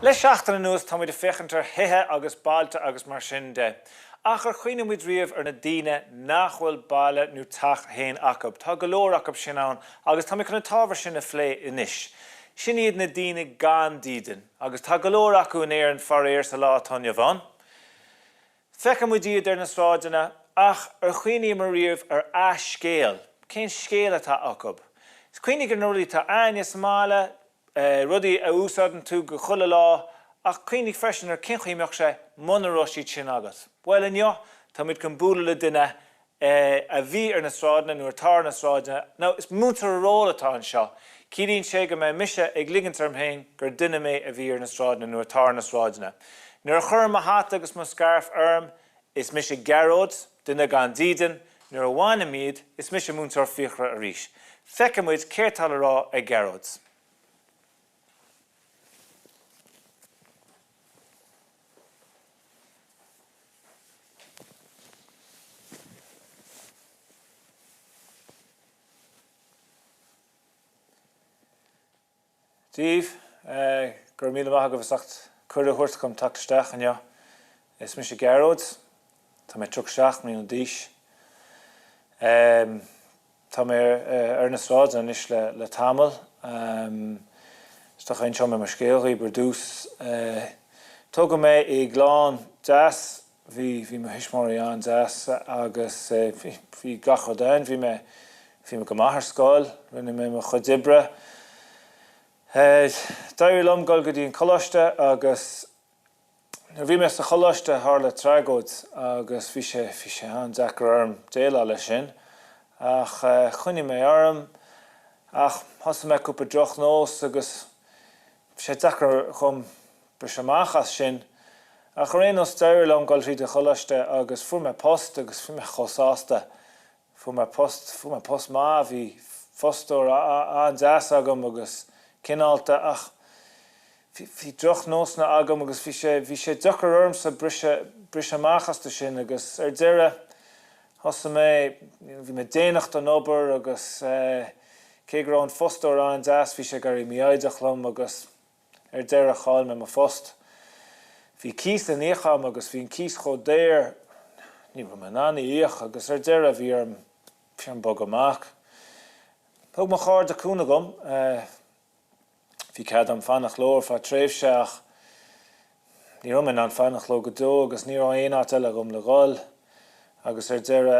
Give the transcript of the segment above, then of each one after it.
Le seachtain nuas tá muid fichantar hithe agus bailte agus mar sin de. Ach ar chuoine muid riamh ar na daoine nachhfuil baile nó tach haon acab. Tá go leor acab sin ann agus tá mé chuna tábhar sin na phlé inis. Sin iad na daoine gan dídean agus tá go leor acu in éireann far éir sa lá Tónne bhain. Fecha muid iad ar na sráideanna ach ar chuoine mar riamh ar Scoil. Cén scéal atá acab. Is cuoine gur nuairlaí tá aine Somála rudí a úsáideann tú go chuile lá ach cuoine freisin ar cinchuimeach sé monaróisí sin agat. Well inniu, tá muid gan búla le duine a bhí ar na sráideanna nó ar tar na sráideanna. Ná is mútar a róla atá an seo. Cídíonn sé go mé mise ag ligeantar mhéin gur duine mé a bhí ar na sráideanna nó ar tar na sráideanna. Nuair a chur mo hat agus mo scarf orm is mise gearóid duine gan dídean, nuair a bhaine míad is mise mútar fiachra a rís. Fecha muid céirtal rá ag gearóid. Díomh, gur míle maith go bhsacht chuir a thuirt chum tactaisteach inniu. Is mis sé gearóid, tá mé trúg seach mí an díis. Tá mé ar na sráideanna is le tamil. Stoch ein seo mé mar scéalchaí bar dús. Tóga mé I gláán deas, bhí me hismóí an deas agus bhí gacho dain, bhí me go maithar Scoil, rinne mé mo chodibre. Dair lom goil go dtí an choláiste agus bhí me sa choláiste tharla trágóid agus bhí sé an dechar orm déile lei sin ach chuine mé orm ach thosa mé cúpa droch nós agus sé dechar chum bris amachas sin ach réanos dair lom goil tríd a choláiste agus fuair me post agus fuair me chosáasta fuair me post má bhí fostóir an deas agam agus cinálta ach bhí droch nós na agam agus bhí sé dechar orm sa bris amachasta sin agus ar deire thosa mé bhí me déanacht an obair agus cé gur an fostóir an deas bhí sé gar I miaidach lom agus ar deire cháil me mo fost. Bhí cís in éacham agus bhí an cís chó déir ní bhfuil me nána íoch agus ar deire bhí an bog amach. Thug mo cháir de cúna gom Bhí cad an fannach lór fa tréimhseach. Ní rumann an fannach ló go dó agus ní raibh aon áit eile gom le gháil agus ar deire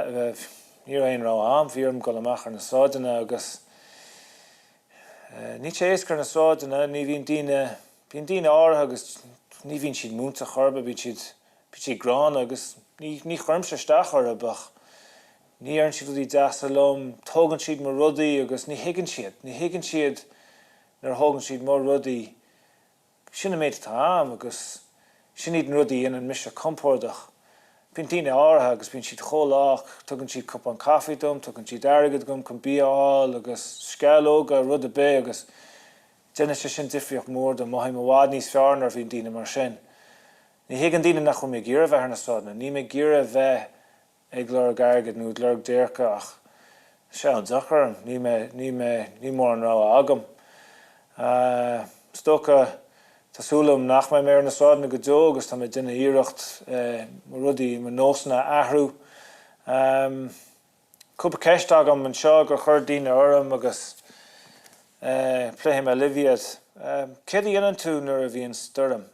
ní raibh aon rá am bhí orm go amach ar na sráideanna agus ní sé éascar na sráideanna ní bhíon daoine áirithe agus ní bhíonn siad múnta chorba bhí siad grán agus ní chuirmse isteach arbach. Ní airn siad rudí deasa lom, tógann siad mar rudaí agus ní higann siad nar hágann siad mar rudaí sinna méid tá agus sin iad an rudaí in an mise compordach. Bhíonn daoine áirithe agus bhíonn siad chomhlách, tugann siad cup an caifí dom, tugann siad airgid gom chun bíáil agus scealóga rud a bé agus déine sé sin difriocht mór do maithaim bhád níos fearnar bhíonn daoine mar sin. Ní higann daoine nach chun mé gira bheith ar na sráideanna, ní mé gira bheith ag lár gargad nó lár déirce ach sé an dechar ní mór an rá agam. Stocha tásúlam nach mé ar na sráideanna go dó agus tá mé duine iireacht mar rudaí mar nósanna athhrú. Cúpa ceist agam an seo gur chuir daoine orm agus pléim a liviad. Céad dhéanann tú nuair a bhíonn stoirm?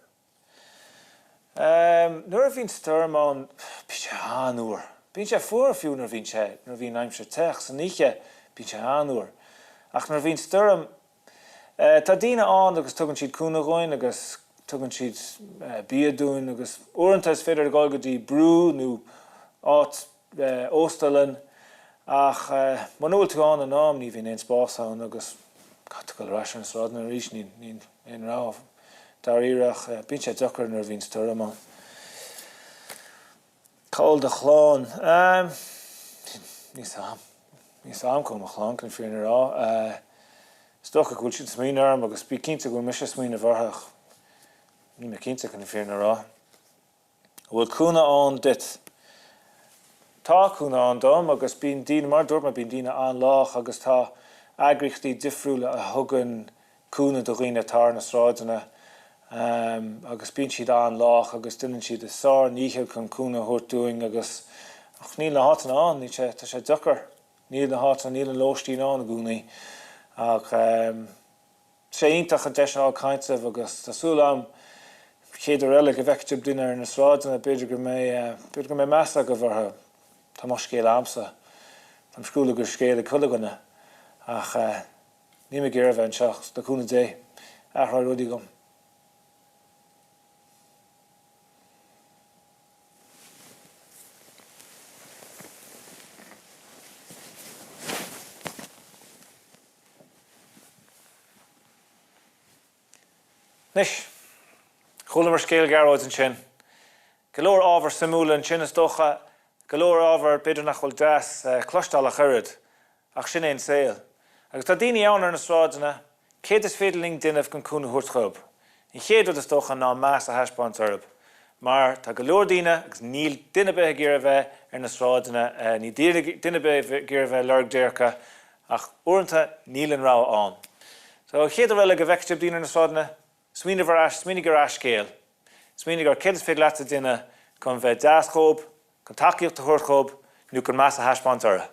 Nuair a bhíonn stoirm an bhí sé anúir. Bhíonn sé fuair fiú nuair bhíonn aimse teach san níche bhíonn sé anúir. Ach nuair bhíonn stoirm tá daoine an agus tugann siad cúnaghóin agus tugann siad bíadúin agus uaireanta is féidir gáil go dtí brú nó áit óstalin ach man bhfuil tú an nám ní bhíonn aon spásán agus catú go leis an sráideanna arís ní aon rá dar iarach bíonn sé dechar nuair bhíonn stoirm an. Cáil de chláán. Níos am chum a chláán chun fiúna rá. Stocha gúil siad smín orm agus bí cinnte go mise smín a bharthach. Ní mé cinnte chun fiúna rá. Bhfuil cúna an dit. Tá cúna an dom agus bíonn daoine mar dúirt me bíonn daoine an lách agus tá agrachtaí difriúla a thugann cúna do dhaoine tar na sráideanna agus bíonn siad an lách agus duann siad is sár nícheil chun cúna thuirtúing agus ach níl na hátan an, tá sé duchar. Níl na hátan, níl an lóistín an gúnaí. Ach sé iontach an deis á cainteamh agus tásúil chéidir eile go bheiceadh duine ar na sráideanna beidir go mé measa go bhartha tá mar scéal amsa. Tá scoúla gur scéal chuileganna ach ní mé ggéirbh an seach do cúna dé athra rudí gom. Nis, chúla mar scéal garáid an sin. Go leor ábhar samúla an sin is dócha, go leor ábhar beidir nach bhfuil deas clostal a churid, ach sin éon saoil. Agus tá daoine ann ar na sráideanna, céad is féidirling duineh gon cúna thuirt. Ní chéad is dócha ná meas a heispáint orb. Mar tá go leor daoine agus níl duine be gur bheith ar na sráideanna, ní duine be gur bheith lerg déircha, ach uaireanta níl an rá an. So chéad eile go bheiceadh daoine ar na sráideanna, smínig gur scéal. Smínig gur céad is féidir leat a duine chun bheith deascóib, chun takeíocht a thuirchóib, nó chun meas a heispáint orb.